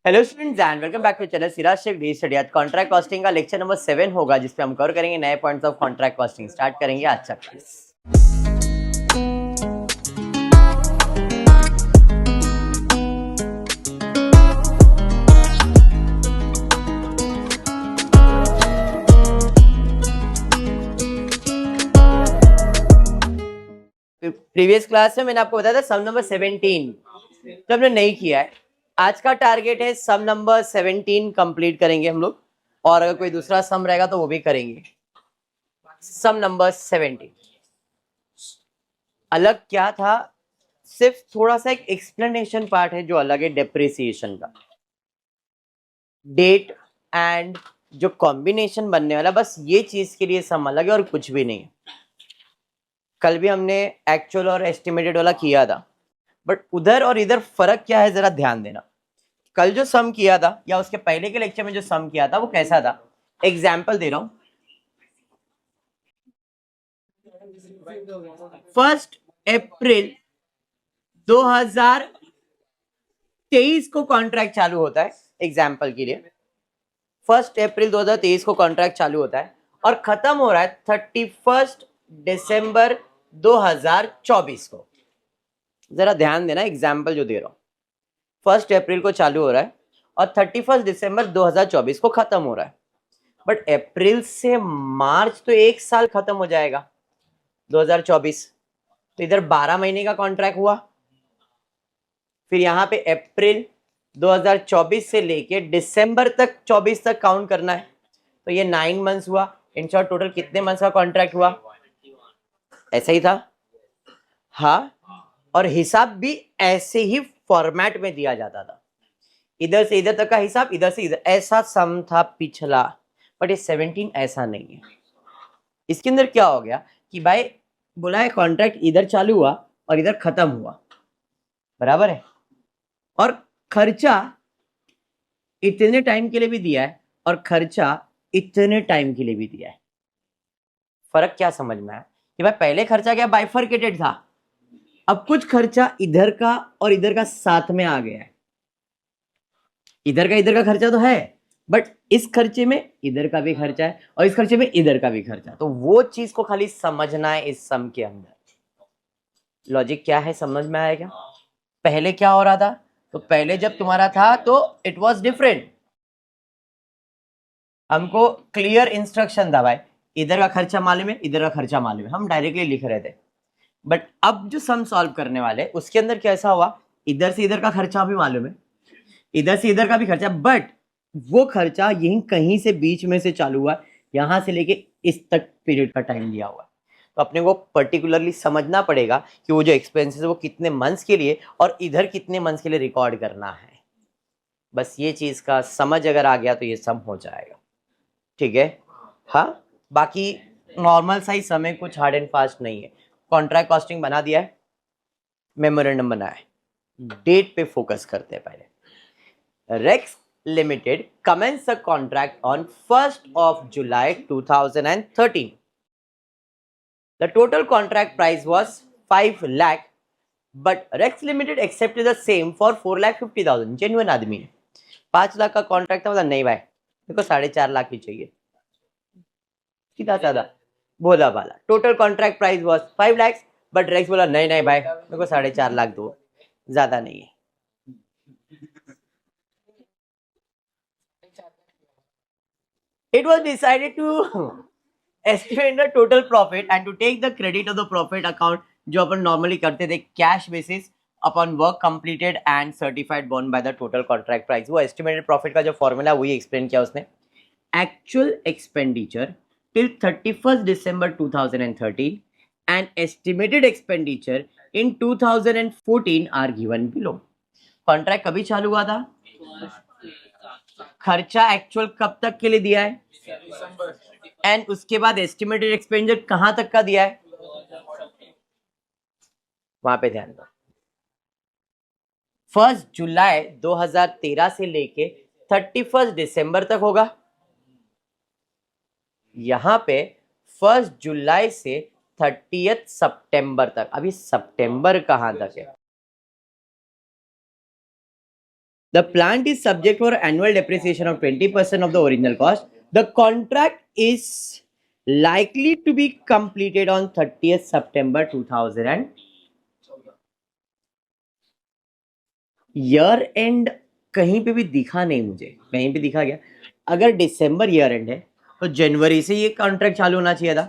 Hello students and welcome back to channel Siraj Shaikh the study. आज contract costing का lecture number 7 होगा, जिसपे हम कवर करेंगे नए points of contract costing. Start करेंगे आज का क्लास। प्रीवियस क्लास में मैंने आपको बताया था सम नंबर 17 तो हमने नहीं किया है। आज का टारगेट है सम नंबर 17 कंप्लीट करेंगे हम लोग, और अगर कोई दूसरा सम रहेगा तो वो भी करेंगे। सम नंबर 17 अलग क्या था, सिर्फ थोड़ा सा एक एक्सप्लेनेशन पार्ट है जो अलग है डेप्रिसिएशन का। डेट एंड जो कॉम्बिनेशन बनने वाला, बस ये चीज के लिए सम अलग है और कुछ भी नहीं है। कल भी हमने एक्चुअल और एस्टिमेटेड वाला किया था, बट उधर और इधर फर्क क्या है जरा ध्यान देना। कल जो सम किया था या उसके पहले के लेक्चर में जो सम किया था वो कैसा था, एग्जाम्पल दे रहा हूं। 1 अप्रैल 2023 को कॉन्ट्रैक्ट चालू होता है। एग्जाम्पल के लिए 1 अप्रैल 2023 को कॉन्ट्रैक्ट चालू होता है और खत्म हो रहा है 31 दिसंबर 2024 को। जरा ध्यान देना, एग्जाम्पल जो दे रहा हूं, 1 अप्रैल को चालू हो रहा है और 31 दिसंबर 2024 को खत्म हो रहा है। बट अप्रैल से मार्च तो एक साल खत्म हो जाएगा 2024, तो इधर 12 महीने का कॉन्ट्रैक्ट हुआ। फिर यहाँ पे अप्रैल 2024 से लेके दिसंबर तक 24 तक काउंट करना है, तो ये 9 मंथ्स हुआ। इन शॉर्ट टोटल कितने मंथ्स का कॉन्ट्रैक्ट हुआ? ऐसा ही था, हाँ। और हिसाब भी ऐसे ही फॉर्मेट में दिया जाता था, इधर से इधर तक का हिसाब, इधर से इधर, ऐसा सम था पिछला। बट ये 17 ऐसा नहीं है। इसके अंदर क्या हो गया कि भाई बोला है कॉन्ट्रैक्ट इधर चालू हुआ और इधर खत्म हुआ, बराबर है, और खर्चा इतने टाइम के लिए भी दिया है और खर्चा इतने टाइम के लिए भी दिया है। फर्क क्या समझ में आया कि भाई पहले खर्चा क्या बाइफरकेटेड था, अब कुछ खर्चा इधर का और इधर का साथ में आ गया है। इधर का खर्चा तो है, बट इस खर्चे में इधर का भी खर्चा है और इस खर्चे में इधर का भी खर्चा, तो वो चीज को खाली समझना है इस सम के अंदर। लॉजिक क्या है, समझ में आएगा? पहले क्या हो रहा था, तो पहले जब तुम्हारा था तो इट वाज डिफरेंट। हमको क्लियर इंस्ट्रक्शन था, भाई इधर का खर्चा मालूम है, इधर का खर्चा मालूम है, हम डायरेक्टली लिख रहे थे। बट अब जो सम सॉल्व करने वाले उसके अंदर कैसा हुआ, इधर से इधर का खर्चा भी मालूम है, इधर से इधर का भी खर्चा, बट वो खर्चा यहीं कहीं से बीच में से चालू हुआ, यहां से लेके इस तक पीरियड का टाइम दिया हुआ। तो अपने को पर्टिकुलरली समझना पड़ेगा कि वो जो एक्सपेंसेस है वो कितने मंथ्स के लिए और इधर कितने मंथ्स के लिए रिकॉर्ड करना है। बस ये चीज का समझ अगर आ गया तो ये सम हो जाएगा, ठीक है। हाँ, बाकी नॉर्मल सा ही समय, कुछ हार्ड एंड फास्ट नहीं है। कॉन्ट्रैक्ट कॉस्टिंग बना दिया है, मेमोरेंडम बना है, डेट पे फोकस करते हैं पहले। Rex Limited commenced the contract on 1st of July 2013. The total contract price was 5 lakh, but Rex Limited accepted the same for 4,50,000. Genuine आदमी है, 5 लाख का कॉन्ट्रैक्ट था, मतलब नहीं भाई मेरे को 4.5 लाख ही चाहिए, सीधा साधा बोला वाला। Total contract price was 5 lakh, but Rex बोला नहीं नहीं भाई मेरे को 4.5 लाख दो, ज्यादा नहीं है। It was decided to estimate the total profit and to take the credit of the profit account, जो अपन नॉर्मली करते थे cash basis upon work completed and certified bond by the total contract price. वो estimated profit का जो formula वही explain किया उसने। Actual expenditure till 31 दिसंबर 2013 and estimated expenditure in 2014 are given below. Contract कभी चालू हुआ था, खर्चा एक्चुअल कब तक के लिए दिया है, एंड उसके बाद एस्टिमेटेड एक्सपेंडिचर कहां तक का दिया है, वहां पे ध्यान दो। 1 जुलाई 2013 से लेके 31 दिसंबर तक होगा। यहां पे 1 जुलाई से 30 सितंबर तक। अभी सितंबर कहां तक है, The plant is subject for annual depreciation of 20% of the original cost. The contract is likely to be completed on 30th September 2000 and year and कहीं पे भी दिखा नहीं मुझे, कहीं पे दिखा गया? अगर दिसंबर ईयर एंड है तो जनवरी से ये कॉन्ट्रैक्ट चालू होना चाहिए था,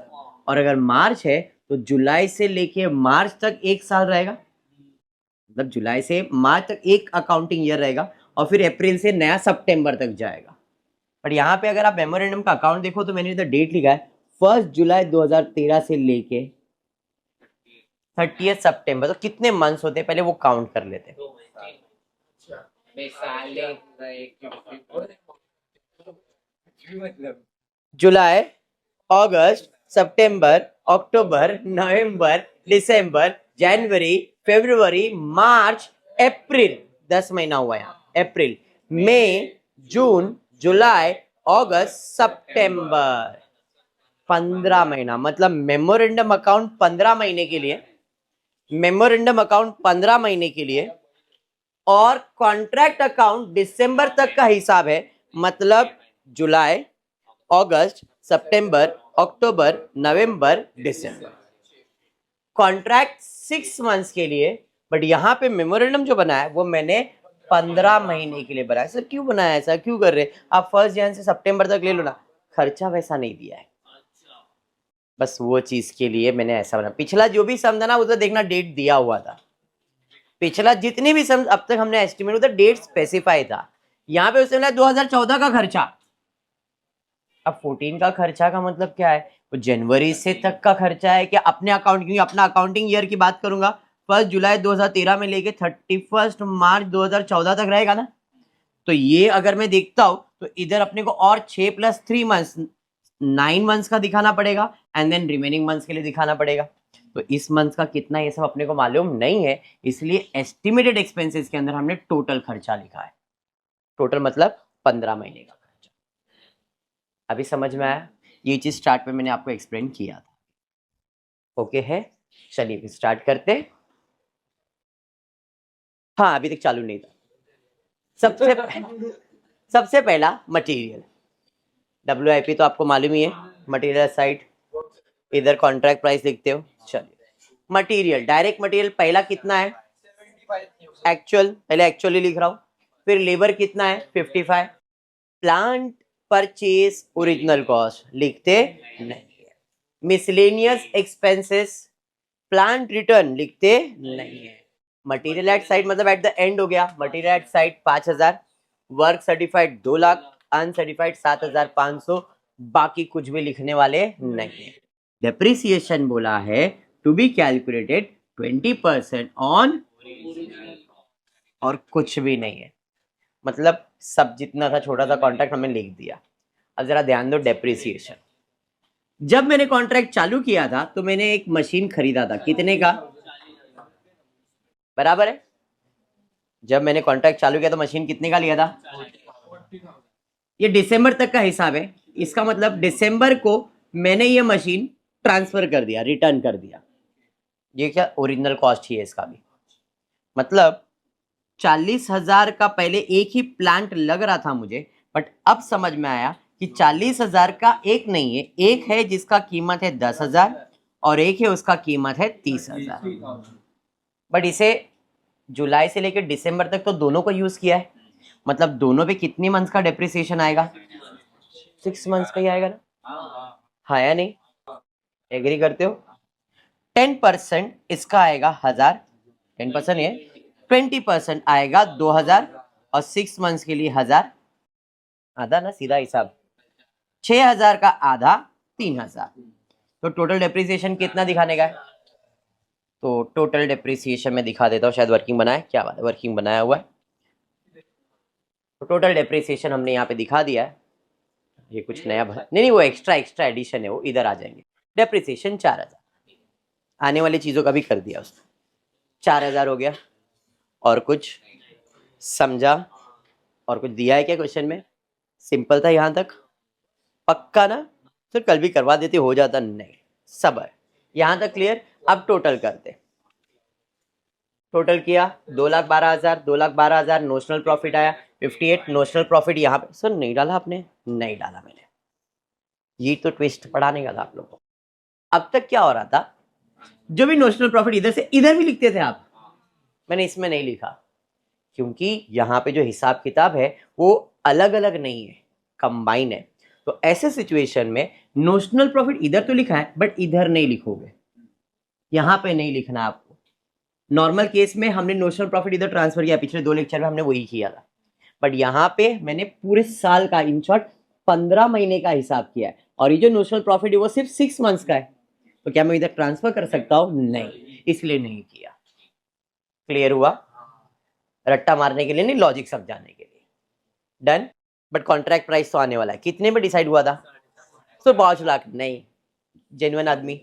और अगर मार्च है तो जुलाई से लेके मार्च तक एक साल रहेगा, मतलब जुलाई से मार्च तक एक अकाउंटिंग ईयर रहेगा, और फिर अप्रैल से नया सितंबर तक जाएगा। बट यहाँ पे अगर आप मेमोरेंडम का अकाउंट देखो तो मैंने इधर डेट लिखा है 1 जुलाई 2013 से लेके 30 सितंबर, तो कितने मंथ्स होते हैं पहले वो काउंट कर लेते हैं। जुलाई, अगस्त, सितंबर, अक्टूबर, नवंबर, दिसंबर, जनवरी, फरवरी, मार्च, अप्रैल, 10 महीना हुआ यहाँ। अप्रैल, मई, जून, जुलाई, अगस्त, सितंबर, 15 महीना। मतलब मेमोरेंडम अकाउंट 15 महीने के लिए, मेमोरेंडम अकाउंट 15 महीने के लिए, और कॉन्ट्रैक्ट अकाउंट दिसंबर तक का हिसाब है, मतलब जुलाई, अगस्त, सितंबर, अक्टूबर, नवंबर, दिसंबर। कॉन्ट्रैक्ट 6 मंथ्स के लिए, बट यहाँ पे मेमोरेंडम जो बना है वो मैंने 15 महीने के लिए बनाया। सर क्यों बनाया, ऐसा क्यों कर रहे? आप 1 जनवरी से सितंबर तक ले लो ना, खर्चा वैसा नहीं दिया है, बस वो चीज के लिए मैंने ऐसा बना। पिछला जो भी सम था ना उधर देखना डेट दिया हुआ था, पिछला जितनी भी सम अब तक हमने एस्टिमेट उधर डेट स्पेसिफाई था। यहाँ पे उसने 2014 का खर्चा, अब 14 का खर्चा का मतलब क्या है, वो जनवरी से तक का खर्चा है क्या अपने अकाउंट, क्योंकि अपना अकाउंटिंग ईयर की बात करूंगा 1 जुलाई 2013 में लेके 31 मार्च 2014 तक रहेगा ना। तो ये अगर मैं देखता हूं तो इधर अपने को और 6 + 3 मंथ्स 9 मंथ्स का दिखाना पड़ेगा, एंड देन रिमेनिंग मंथ्स के लिए दिखाना पड़ेगा। तो इस मंथ का कितना ये सब अपने को मालूम नहीं है, इसलिए एस्टिमेटेड एक्सपेंसेस के अंदर हमने टोटल खर्चा लिखा है। टोटल मतलब 15 महीने का खर्चा। अभी समझ में आया? ये चीज स्टार्ट में मैंने आपको एक्सप्लेन किया था। ओके है, चलिए स्टार्ट करते। हाँ अभी तक चालू नहीं था। सबसे पहला मटेरियल, WIP तो आपको मालूम ही है, मटेरियल साइड, इधर कॉन्ट्रैक्ट प्राइस लिखते हो। चलिए मटेरियल, डायरेक्ट मटेरियल पहला कितना है, एक्चुअल, पहले एक्चुअली लिख रहा हूं, फिर लेबर कितना है 55, प्लांट परचेज ओरिजिनल कॉस्ट लिखते नहीं, मिसलेनियस एक्सपेंसेस प्लांट रिटर्न लिखते नहीं है, मटेरियल एट साइड मतलब एट द एंड हो गया, material at side 5000, work certified 2 lakh, uncertified 7500, बाकी कुछ भी लिखने वाले नहीं है। डेप्रिसिएशन बोला है टू बी कैलकुलेटेड 20% ऑन, और कुछ भी नहीं है, मतलब सब जितना था छोटा सा कॉन्ट्रैक्ट हमने लिख दिया। अब जरा ध्यान दो, डेप्रिसिएशन, जब मैंने कॉन्ट्रैक्ट चालू किया था तो मैंने एक मशीन खरीदा था, कितने का, बराबर है, जब मैंने कॉन्ट्रैक्ट चालू किया तो मशीन कितने का लिया था, ये दिसंबर तक का हिसाब है, इसका मतलब दिसंबर को मैंने ये मशीन ट्रांसफर कर दिया, रिटर्न कर दिया। ये क्या ओरिजिनल कॉस्ट ही है इसका भी, मतलब 40,000 का पहले एक ही प्लांट लग रहा था मुझे, बट अब समझ में आया कि 40,000 का एक नहीं है, एक है जिसका कीमत है 10,000 और एक है उसका कीमत है 30,000। बट इसे जुलाई से लेकर दिसंबर तक तो दोनों को यूज किया है, मतलब दोनों पे कितनी मंथ्स का डेप्रिसिएशन आएगा, 6 मंथ्स का ही आएगा ना, हाँ या नहीं, एग्री करते हो? 10% इसका आएगा 1000, 10% ये 20% आएगा 2000, और 6 मंथ्स के लिए 1000, आधा ना सीधा हिसाब, 6000 का आधा 3000, तो टोटल डेप्रिसिएशन कितना दिखाने का है, तो टोटल डेप्रिसिएशन में दिखा देता हूँ, शायद वर्किंग बनाए, क्या बात है वर्किंग बनाया हुआ है। तो टोटल डेप्रिसिएशन हमने यहाँ पे दिखा दिया है, ये कुछ नया नहीं, वो एक्स्ट्रा एडिशन है, वो इधर आ जाएंगे। डेप्रिसिएशन 4000, आने वाली चीजों का भी कर दिया उसने, 4000 हो गया, और कुछ समझा, और कुछ दिया है क्या क्वेश्चन में, सिंपल था यहाँ तक, पक्का ना, फिर कल भी करवा देते हो जाता, नहीं सब है यहाँ तक क्लियर। अब टोटल करते, टोटल किया 2,12,000, 2,12,000 नोशनल प्रॉफिट आया 58 नोशनल प्रॉफिट यहाँ पे। सर नहीं डाला आपने? नहीं डाला मैंने, ये तो ट्विस्ट पढ़ाने का था आप लोगों को। अब तक क्या हो रहा था, जो भी नोशनल प्रॉफिट इधर से इधर भी लिखते थे आप, मैंने इसमें नहीं लिखा क्योंकि यहाँ पे जो हिसाब किताब है वो अलग अलग नहीं है, कंबाइन है। तो ऐसे सिचुएशन में नोशनल प्रॉफिट इधर तो लिखा है बट इधर नहीं लिखोगे, यहाँ पे नहीं लिखना आपको। नॉर्मल केस में हमने नोशनल प्रॉफिट इधर ट्रांसफर किया, पिछले 2 लेक्चर में हमने वही किया था, बट यहाँ पे मैंने पूरे साल का, इन शॉर्ट 15 महीने का हिसाब किया है, और ये जो नोशनल प्रॉफिट है वो सिर्फ 6 मंथ्स का है। तो क्या मैं इधर ट्रांसफर कर सकता हूँ? नहीं, इसलिए नहीं किया। क्लियर हुआ? रट्टा मारने के लिए नहीं, लॉजिक समझाने के लिए। डन। बट कॉन्ट्रैक्ट प्राइस तो आने वाला है। कितने में डिसाइड हुआ था? तो 5 लाख नहीं, जेन्युइन आदमी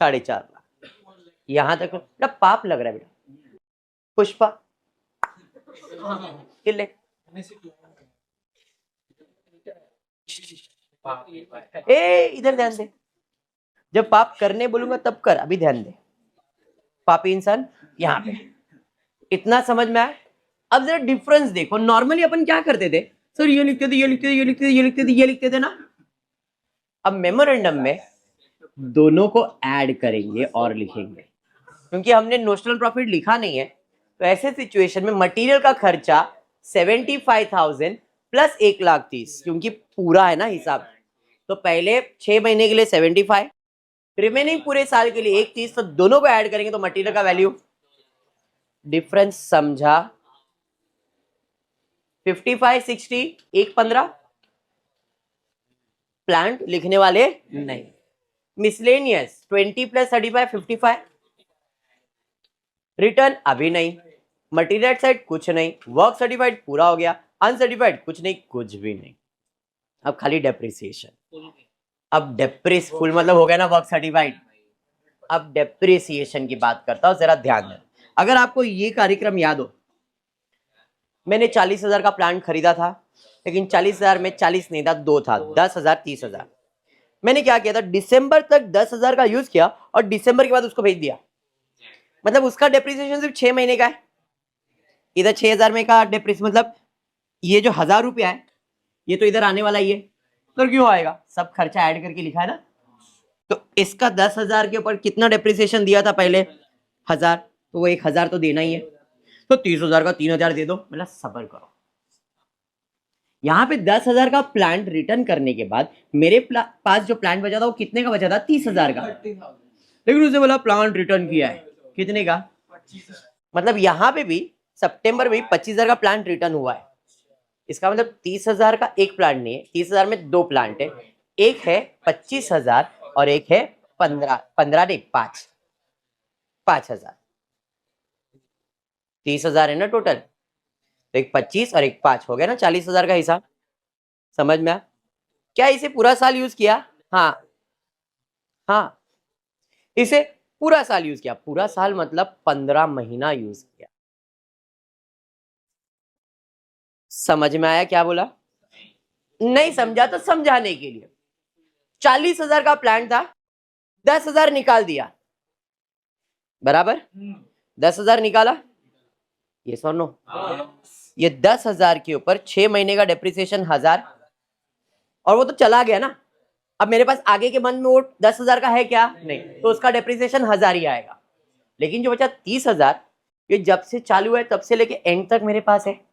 4.5 लाख। यहां तक बेटा पाप लग रहा है बेटा। पुष्पा ले ए, इधर ध्यान दे, जब पाप करने बोलूंगा तब कर, अभी ध्यान दे। पापी इंसान यहाँ पे, इतना समझ में आया? अब जरा डिफरेंस देखो। नॉर्मली अपन क्या करते थे, सर ये लिखते थे, ये लिखते थे, ये लिखते थे, ये लिखते थे, ये लिखते थे ना। अब मेमोरेंडम में दोनों को ऐड करेंगे और लिखेंगे, क्योंकि हमने नोशनल प्रॉफिट लिखा नहीं है। तो ऐसे सिचुएशन में मटेरियल का खर्चा 75,000 प्लस 1,30,000, क्योंकि पूरा है ना हिसाब। तो पहले 6 महीने के लिए 75, रिमेनिंग पूरे साल के लिए 1,30,000। तो दोनों को ऐड करेंगे तो मटेरियल का वैल्यू, डिफरेंस समझा? 55, 60, 1,15। प्लांट लिखने वाले नहीं। Miscellaneous 20 plus 35, 55। रिटर्न अभी नहीं, मटेरियल साइड कुछ नहीं, वर्क सर्टिफाइड पूरा हो गया, अनसर्टिफाइड कुछ नहीं, कुछ भी नहीं। अब खाली डेप्रिसिएशन। अब डेप्रिस फुल मतलब हो गया ना वर्क सर्टिफाइड। अब डेप्रिसिएशन की बात करता हूं, जरा ध्यान दें। अगर आपको ये कार्यक्रम याद हो, मैंने 40,000 का प्लांट खरीदा था, लेकिन 40,000 में 40 नहीं था, 2 था, 10,000, 30,000। मैंने क्या किया था, दिसंबर तक 10,000 का यूज किया और दिसंबर के बाद उसको भेज दिया। मतलब उसका डेप्रिसिएशन सिर्फ 6 महीने का है। इधर 6,000 में का डेप्रिस, मतलब ये जो 1,000 रुपया है ये तो इधर आने वाला ही है, तो क्यों आएगा? सब खर्चा ऐड करके लिखा है ना। तो इसका 10,000 के ऊपर कितना डेप्रिसिएशन दिया था पहले? 1,000, तो वो 1,000 तो देना ही है। तो 30,000 का 3,000 दे दो, मतलब सब्र करो। यहाँ पे 10,000 का प्लांट रिटर्न करने के बाद मेरे पास जो प्लांट बचा था वो कितने का बचा था? 30,000 का। लेकिन उसने बोला प्लांट रिटर्न किया है कितने का? मतलब यहाँ पे भी सितंबर में 25,000 का प्लांट रिटर्न हुआ है। इसका मतलब 30,000 का एक प्लांट नहीं है, 30,000 में 2 प्लांट है, एक है 25,000 और एक है 15 नहीं 5,000। 30,000 है ना टोटल, तो एक 25 और एक 5 हो गया ना 40,000 का हिसाब। समझ में आ? क्या इसे पूरा साल यूज किया? हाँ हाँ, इसे पूरा साल यूज किया। पूरा साल मतलब 15 महीना यूज किया। समझ में आया क्या बोला? नहीं समझा तो समझाने के लिए। 40,000 का प्लान था, 10,000 निकाल दिया, बराबर? 10,000 निकाला, ये सुनो, ये 10,000 के ऊपर 6 महीने का डेप्रिसिएशन 1,000, और वो तो चला गया ना। अब मेरे पास आगे के मंथ में वो 10,000 का है क्या? नहीं, तो उसका डेप्रिसिएशन 1,000 ही आएगा। लेकिन जो बचा 30,000, ये जब से चालू है तब से लेके एंड तक मेरे पास है।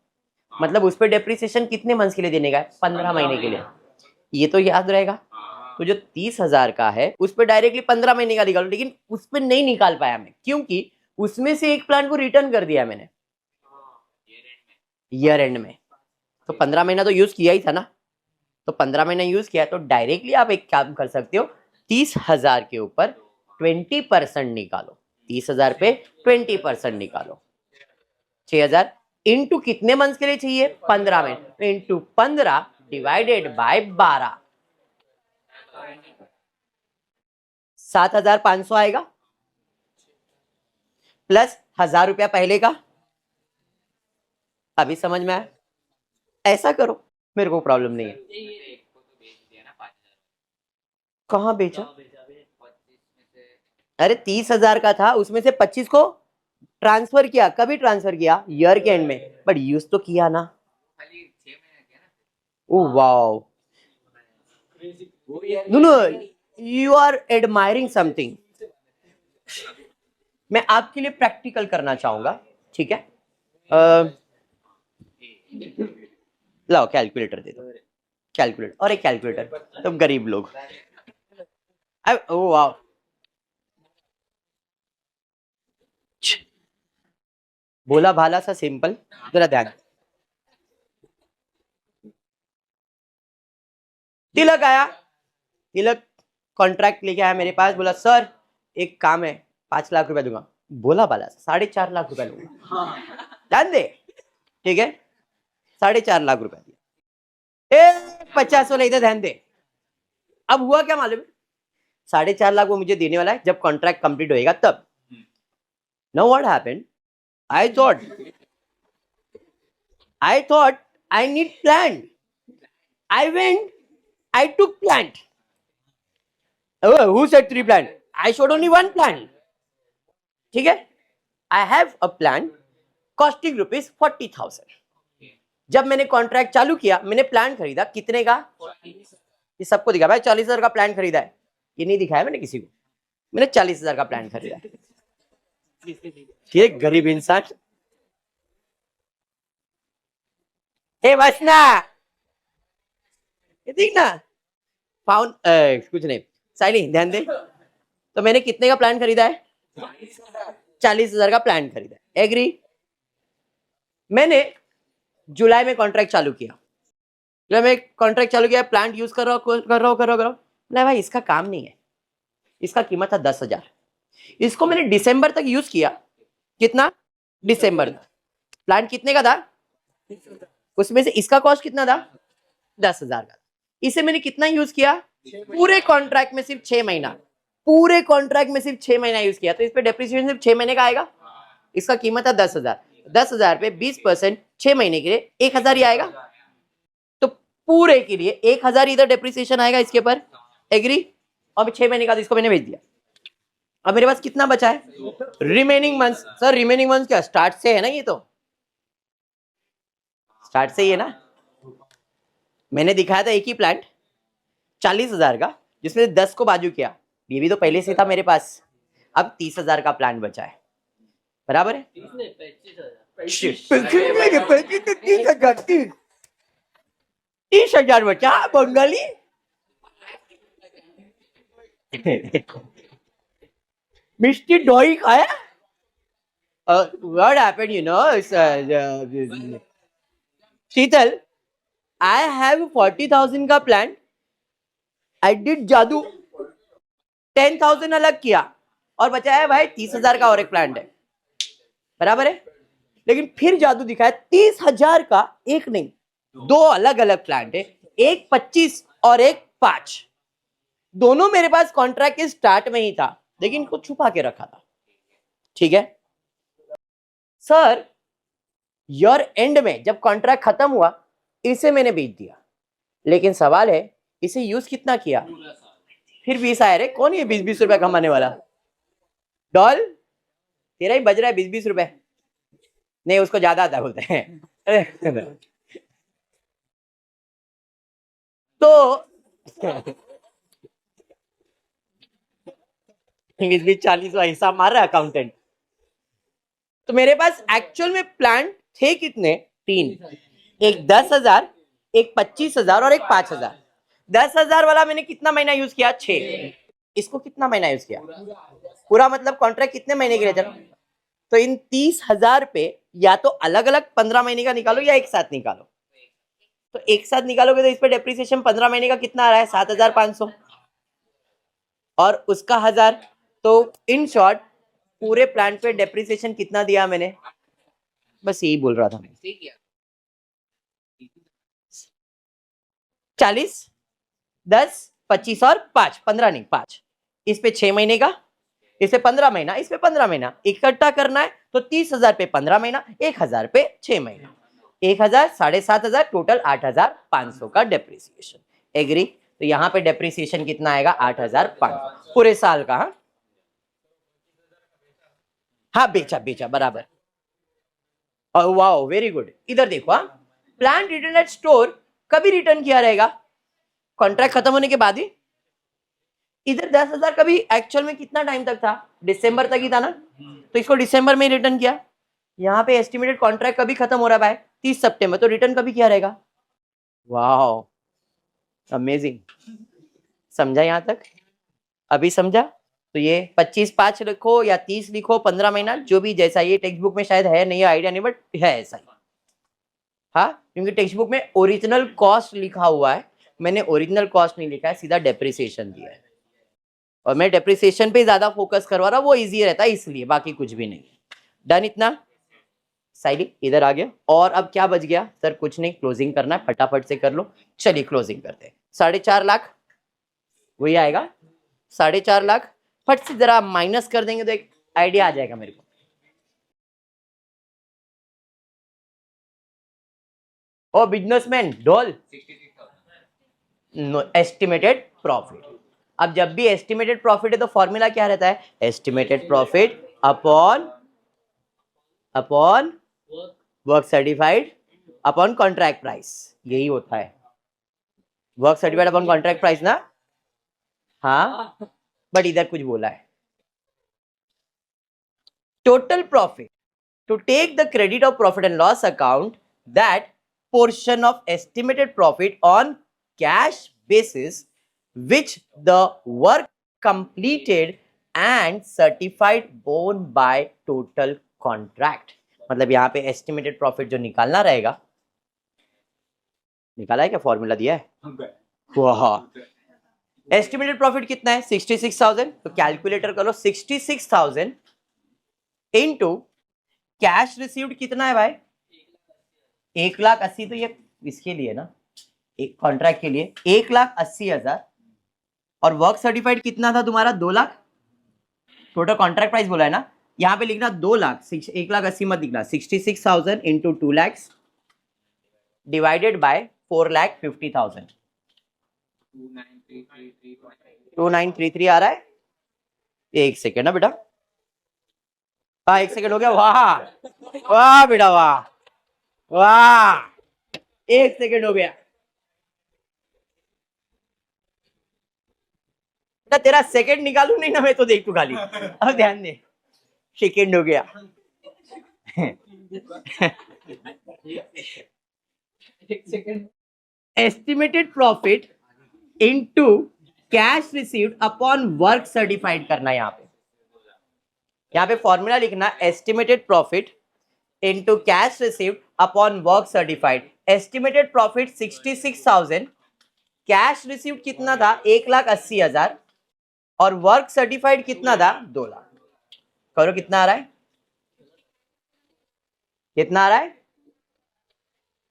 मतलब उस पर डेप्रिसिएशन कितने मंथ के लिए देने का है? 15 महीने के लिए। ये तो याद रहेगा। तो जो 30,000 का है उस पर डायरेक्टली 15 महीने का निकालो, लेकिन उस पर नहीं निकाल पाया मैं, क्योंकि उसमें से एक प्लांट को रिटर्न कर दिया मैंने ईयर एंड में। तो 15 महीना तो यूज किया ही था ना, तो 15 महीना यूज किया, तो डायरेक्टली आप एक काम कर सकते हो, 30,000 के ऊपर 20% निकालो। 30,000 पे 20% निकालो, 6,000 इंटू कितने मंथ के लिए चाहिए? 15 महीने, इंटू 15 डिवाइडेड बाय 12, 7,500 आएगा, प्लस 1,000 रुपया पहले का। अभी समझ में आया? ऐसा करो, मेरे को प्रॉब्लम नहीं है। कहां बेचा? अरे 30,000 का था, उसमें से 25 को ट्रांसफर किया, कभी ट्रांसफर किया ईयर के एंड में, बट यूज तो किया ना। Oh wow, no no, you are admiring something. मैं आपके लिए प्रैक्टिकल करना चाहूंगा, ठीक है? लाओ कैलकुलेटर दे दो, कैलकुलेटर और एक कैलकुलेटर, तुम गरीब लोग। ओह वाओ, भोला भाला सा सिंपल, जरा ध्यान। तिलक आया, तिलक कॉन्ट्रैक्ट लेके आया मेरे पास, बोला सर एक काम है, 5 लाख रुपया दूंगा। बोला भाला 4.5 लाख रुपया लूंगा, ध्यान दे, ठीक है? 4.5 लाख रुपया दिया, 50 वाला इधर ध्यान दे। अब हुआ क्या मालूम है? 4.5 लाख वो मुझे देने वाला है जब कॉन्ट्रैक्ट कंप्लीट होएगा तब। Now what happened, I thought I need plan, I went, I took plant. Oh, who said 3 plant? I showed only 1 plant. ठीक है? I have a plan costing rupees 40,000. जब मैंने कॉन्ट्रैक्ट चालू किया, मैंने प्लान खरीदा कितने का? ये सबको दिखा भाई, 40,000 का प्लान खरीदा है। ये नहीं दिखाया मैंने किसी को, मैंने 40,000 का प्लान खरीदा है। ये गरीब इंसान, बस ना, ये देख ना, फाउंड कुछ नहीं, साइली ध्यान दे। तो मैंने कितने का प्लान खरीदा है? 40,000 का प्लान खरीदा है, एग्री? मैंने जुलाई में कॉन्ट्रैक्ट चालू किया, जुलाई में कॉन्ट्रैक्ट चालू किया, प्लांट यूज कर रहा हूँ। नहीं भाई इसका काम नहीं है, इसका कीमत था 10,000। इसको मैंने दिसंबर तक यूज किया, कितना? दिसंबर तक। प्लांट कितने का था? उसमें से इसका कॉस्ट कितना था? 10,000 का। इसे मैंने कितना यूज किया? पूरे कॉन्ट्रैक्ट में सिर्फ 6 महीना, पूरे कॉन्ट्रैक्ट में सिर्फ 6 महीना यूज किया, तो इस पे डेप्रिसिएशन सिर्फ 6 महीने का आएगा। इसका कीमत है 10,000, 10,000 पे 20% 6 महीने के लिए 1,000 ही आएगा। तो पूरे के लिए 1,000 इधर डेप्रिसिएशन आएगा इसके ऊपर, एग्री? और 6 महीने का इसको मैंने भेज दिया। अब मेरे पास कितना बचा है? Remaining months. Sir remaining months क्या स्टार्ट से है ना? ये तो स्टार्ट से ही है ना। मैंने दिखाया था एक ही प्लांट 40,000 का, जिसमें 10 को बाजू किया, ये भी तो पहले से था मेरे पास। अब 30,000 का प्लान बचा है, बराबर है? 30,000 बचा बंगाली। मिष्टी डोई खाया। What happened, you know, Sheetal, I have 40,000 का प्लान, I did जादू, 10,000 अलग किया और बचाया भाई 30,000 का और एक प्लान है, बराबर है? लेकिन फिर जादू दिखाया 30,000 का एक नहीं, 2 अलग अलग प्लान है, एक 25 और एक 5। दोनों मेरे पास कॉन्ट्रैक्ट के स्टार्ट में ही था, लेकिन इनको छुपा के रखा था, ठीक है? सर ईयर एंड में जब कॉन्ट्रैक्ट खत्म हुआ, इसे मैंने बेच दिया, लेकिन सवाल है इसे यूज कितना किया? फिर 20 आया रे, कौन ये 20-20 रुपए कमाने वाला? डॉल तेरा ही बज रहा है 20-20 रुपए, नहीं उसको ज्यादा आता बोलते हैं। तो 20-40 का हिसाब मार रहा है अकाउंटेंट। तो मेरे पास एक्चुअल में प्लान थे कितने? 3, एक 10,000, एक 25,000 और एक 5,000। 10,000 वाला मैंने कितना महीना यूज किया? 6। इसको कितना महीना यूज किया? पूरा, मतलब कॉन्ट्रैक्ट कितने महीने के लिए चला? तो इन 30,000 पे या तो अलग अलग 15 महीने का निकालो या एक साथ निकालो। तो एक साथ निकालोगे तो इस पे डेप्रिसिएशन 15 महीने का कितना आ रहा है? 7,500 और उसका 1,000। तो इन शॉर्ट पूरे प्लान पे डेप्रिसिएशन कितना दिया मैंने? बस यही बोल रहा था मैं। 40, 10, 25 और 5, 15 नहीं 5। इस पे 6 महीने का, इस पे 15 महीना, इस पे 15 महीना इकट्ठा करना है। तो 30,000 पे 15 महीना, 1,000 पे 6 महीना, 1,000, 7,500, टोटल 8,500 का डेप्रिसिएशन, एग्री? तो यहाँ पे डेप्रिसिएशन कितना आएगा? 8,500 पूरे साल का। हाँ बेचा बेचा बराबर। Wow very good. इधर देखो, हाँ प्लान रिटर्न एट स्टोर कभी रिटर्न किया रहेगा, कॉन्ट्रैक्ट खत्म होने के बाद ही। इधर 10,000 कभी एक्चुअल में कितना टाइम तक था, दिसंबर तक ही था ना, तो इसको दिसंबर में रिटर्न किया। यहाँ पे एस्टिमेटेड कॉन्ट्रैक्ट कभी खत्म हो रहा है भाई, 30 सितंबर, तो रिटर्न कभी किया रहेगा। Wow amazing. समझा यहाँ तक? अभी समझा? तो ये 25/5 लिखो या 30 लिखो, 15 महीना जो भी, जैसा ये टेक्स्ट बुक में शायद है नहीं, आइडिया नहीं, बट है ऐसा ही। हाँ क्योंकि टेक्स्ट बुक में ओरिजिनल कॉस्ट लिखा हुआ है, मैंने ओरिजिनल कॉस्ट नहीं लिखा है, सीधा डेप्रिसिएशन दिया है, और मैं डेप्रिसिएशन पे ज्यादा फोकस करवा रहा हूँ, वो इजी रहता है इसलिए, बाकी कुछ भी नहीं। डन इतना? साइली इधर आ गया। और अब क्या बच गया सर? कुछ नहीं, क्लोजिंग करना है, फटाफट से कर लो। चलिए क्लोजिंग करते हैं। 4.5 लाख वही आएगा, 4.5 लाख। फट से जरा माइनस कर देंगे तो एक आइडिया आ जाएगा मेरे को। ओ बिजनेसमैन डॉल, एस्टिमेटेड प्रॉफिट। अब जब भी एस्टिमेटेड प्रॉफिट है तो फॉर्मूला क्या रहता है? Estimated profit upon upon work certified upon contract price, यही होता है। Work certified upon contract price ना, हाँ बट इधर कुछ बोला है। Total profit, to take the credit of profit and loss account that portion of estimated profit on cash basis which the work completed and certified borne by total contract। मतलब यहाँ पे estimated profit जो निकालना रहेगा, निकाला है क्या, formula दिया है? वाह, एस्टिमेटेड प्रॉफिट कितना है? 66,000। तो कैलकुलेटर करो, 66,000 इनटू कैश रिसीव्ड कितना है भाई? 1,80,000। तो ये इसके लिए ना, एक कॉन्ट्रैक्ट के लिए 1,80,000, और वर्क सर्टिफाइड कितना था तुम्हारा? 2 लाख। टोटल कॉन्ट्रैक्ट प्राइस बोला है ना, यहाँ पे लिखना 2 लाख, 1,80,000 मत लिखना, 66,000 इंटू 2 लाख डिवाइडेड बाय 4,50,000। 2933 आ रहा है। एक सेकेंड ना बेटा, हाँ 1 सेकेंड हो गया। वाह वाह बेटा वाह वाह, 1 सेकेंड हो गया ना। तेरा सेकेंड निकालू नहीं ना मैं तो, देख तू खाली, अब ध्यान दे, सेकेंड हो गया। Estimated profit into cash received upon work certified करना। यहाँ पे फॉर्मूला लिखना, estimated profit into cash received upon work certified. Estimated profit 66,000, cash received कितना था? 1,80,000, और वर्क सर्टिफाइड कितना था? 2 लाख। करो कितना आ रहा है? कितना आ रहा है?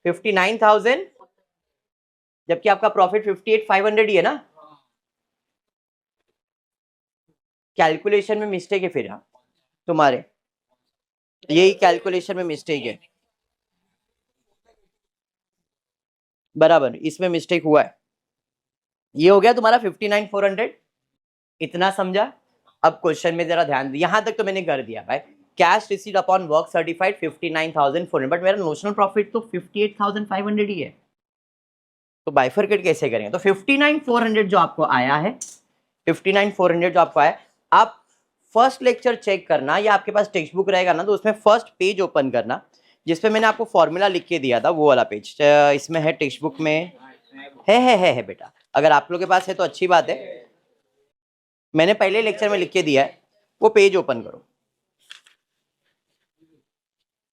59,000, जबकि आपका प्रॉफिट 58,500 ही है ना। कैलकुलेशन में मिस्टेक है फिर, हाँ तुम्हारे, यही कैलकुलेशन में मिस्टेक है, बराबर इसमें मिस्टेक हुआ है। ये हो गया तुम्हारा 59,400, इतना समझा? अब क्वेश्चन में जरा ध्यान दे, यहां तक तो मैंने कर दिया भाई। Cash received upon work certified 59,400, but मेरा नोशनल प्रॉफिट तो 58,500 ही है, तो बाइफरकेट कैसे करेंगे? तो 59,400 जो आपको आया है, 59,400 जो आपको आया, आप फर्स्ट लेक्चर चेक करना, या आपके पास टेक्स्ट बुक रहेगा ना तो उसमें फर्स्ट पेज ओपन करना, जिसपे मैंने आपको फॉर्मूला लिख के दिया था, वो वाला पेज इसमें है, टेक्स्ट बुक में है बेटा। अगर आप लोग के पास है तो अच्छी बात है, मैंने पहले लेक्चर में लिख के दिया है, वो पेज ओपन करो।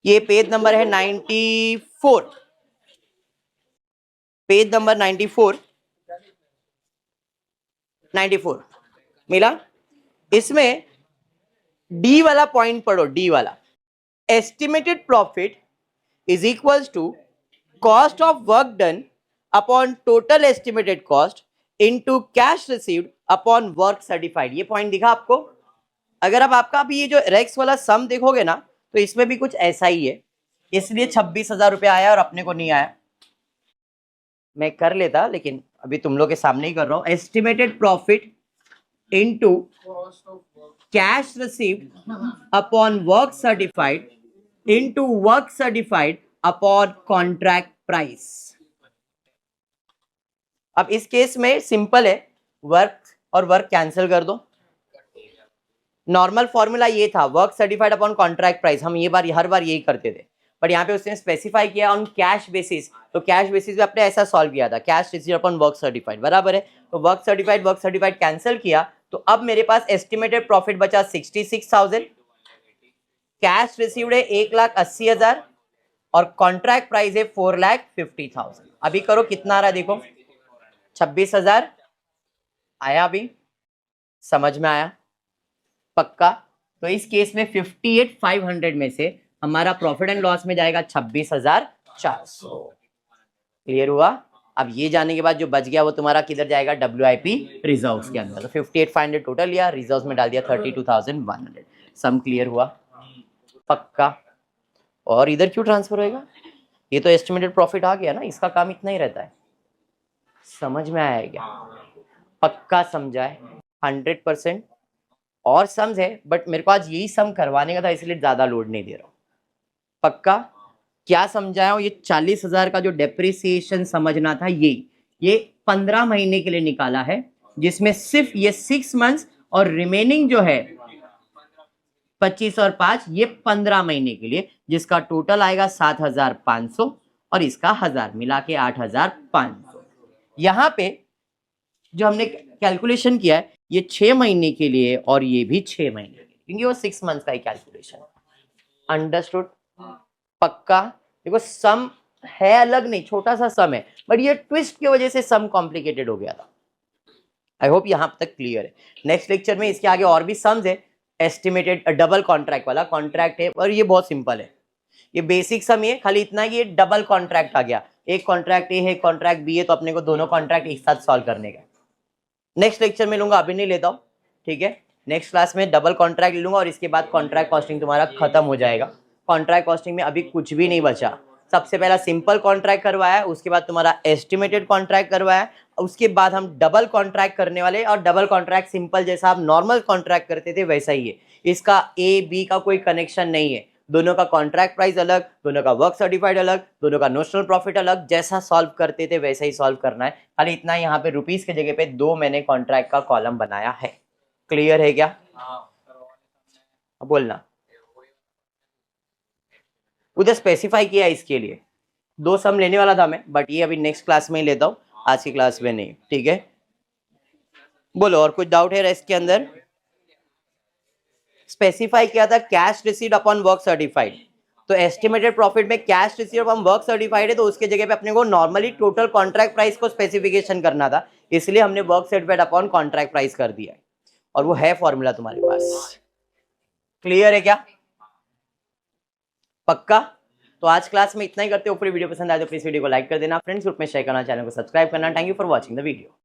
ये पेज नंबर है 94, पेज नंबर 94 मिला। इसमें डी वाला पॉइंट पढ़ो, डी वाला, estimated profit is equals to cost of work done upon total estimated cost into cash received upon work certified. ये पॉइंट दिखा आपको? अगर अब आपका भी ये जो रेक्स वाला सम देखोगे ना, तो इसमें भी कुछ ऐसा ही है, इसलिए 26,000 रुपया आया और अपने को नहीं आया। मैं कर लेता, लेकिन अभी तुम लोग के सामने ही कर रहा हूं। Estimated profit into cash received upon work certified into work certified upon contract price. अब इस केस में सिंपल है, वर्क और वर्क कैंसिल कर दो। नॉर्मल फॉर्मूला ये था, work certified upon contract price, हम ये बार हर बार यही करते थे, बट यहाँ पे उसने स्पेसिफाई किया ऑन कैश बेसिस, तो कैश बेसिस पे अपने ऐसा सॉल्व किया था, cash received upon work certified बराबर है। तो वर्क सर्टिफाइड कैंसिल किया, तो अब मेरे पास एस्टिमेटेड प्रॉफिट बचा 66,000, कैश रिसीव्ड है 1,80,000 और कॉन्ट्रैक्ट प्राइस है 4,50,000। अभी करो कितना आ रहा है, देखो 26,000 आया, अभी समझ में आया? पक्का? तो इस केस में 58,500 में से हमारा प्रॉफिट एंड लॉस में जाएगा 26,400। क्लियर हुआ? अब ये जाने के बाद जो बच गया वो तुम्हारा किधर जाएगा, WIP रिजर्व्स के अंदर। तो 58,500 टोटल लिया, रिजर्व्स में डाल दिया 32,100। सम क्लियर हुआ? पक्का? और इधर क्यों ट्रांसफर होएगा, ये तो एस्टिमेटेड प्रॉफिट आ गया ना, इसका काम इतना ही रहता है। समझ में आया क्या? पक्का समझा है? 100%। और सम्स है, बट मेरे को आज यही सम करवाने का था, इसलिए ज्यादा लोड नहीं दे रहा हूं। पक्का? क्या समझाया हूं? ये 40,000 का जो डेप्रिसिएशन समझना था, ये 15 महीने के लिए निकाला है, जिसमें सिर्फ ये 6 मंथ्स और रिमेनिंग जो है 25 और 5 ये 15 महीने के लिए, जिसका टोटल आएगा 7,500 और इसका 1000 मिला के 8,500। यहां पे जो हमने कैलकुलेशन किया है ये 6 महीने के लिए और ये भी 6 महीने के लिए, क्योंकि वो 6 मंथ्स का ही कैलकुलेशन। अंडरस्टूड? पक्का? देखो सम है अलग नहीं, छोटा सा सम है, बट ये ट्विस्ट की वजह से सम कॉम्प्लिकेटेड हो गया था। आई होप यहां तक क्लियर है। नेक्स्ट लेक्चर में इसके आगे और भी सम्स है, एस्टिमेटेड डबल कॉन्ट्रैक्ट वाला कॉन्ट्रैक्ट है, और ये बहुत सिंपल है, ये बेसिक सम है, खाली इतना ही, ये डबल कॉन्ट्रैक्ट आ गया, एक कॉन्ट्रैक्ट ए है कॉन्ट्रैक्ट बी है, तो अपने को दोनों कॉन्ट्रैक्ट एक साथ सॉल्व करने का। नेक्स्ट लेक्चर में लूंगा, अभी नहीं लेता हूं, ठीक है? नेक्स्ट क्लास में डबल कॉन्ट्रैक्ट लूंगा और इसके बाद कॉन्ट्रैक्ट कॉस्टिंग तुम्हारा खत्म हो जाएगा। कॉन्ट्रैक्ट कॉस्टिंग में अभी कुछ भी नहीं बचा, सबसे पहला सिंपल कॉन्ट्रैक्ट करवाया, उसके बाद तुम्हारा एस्टिमेटेड कॉन्ट्रैक्ट करवाया, उसके बाद हम डबल कॉन्ट्रैक्ट करने वाले, और डबल कॉन्ट्रैक्ट सिंपल जैसा आप नॉर्मल कॉन्ट्रैक्ट करते थे वैसा ही है, इसका ए बी का कोई कनेक्शन नहीं है, दोनों का कॉन्ट्रैक्ट प्राइस अलग, दोनों का वर्क सर्टिफाइड अलग, दोनों का नोशनल प्रॉफिट अलग, जैसा सॉल्व करते थे वैसा ही सॉल्व करना है। खाली इतना यहाँ पे रुपीस के जगह पे 2 मैंने कॉन्ट्रैक्ट का कॉलम बनाया है। क्लियर है क्या? बोलना, उधर स्पेसिफाई किया इसके लिए 2 सम लेने वाला था मैं, बट ये अभी नेक्स्ट क्लास में ही लेता हूँ, आज की क्लास में नहीं, ठीक है? बोलो, और कुछ डाउट है इसके अंदर? स्पेसिफाई किया था cash received upon work certified, तो एस्टिमेटेड प्रॉफिट में cash received upon work certified है, तो उसके जगह पे अपने को नॉर्मली टोटल कॉन्ट्रैक्ट प्राइस को स्पेसिफिकेशन करना था, इसलिए हमने work certified upon contract price कर दिया है, और वो है फॉर्मूला तुम्हारे पास। क्लियर है क्या? पक्का? तो आज क्लास में इतना ही करते हो। पूरी वीडियो पसंद आए तो प्लीज वीडियो को लाइक कर देना, फ्रेंड्स ग्रुप में शेयर करना, चैनल को सब्सक्राइब करना। Thank you for watching the video.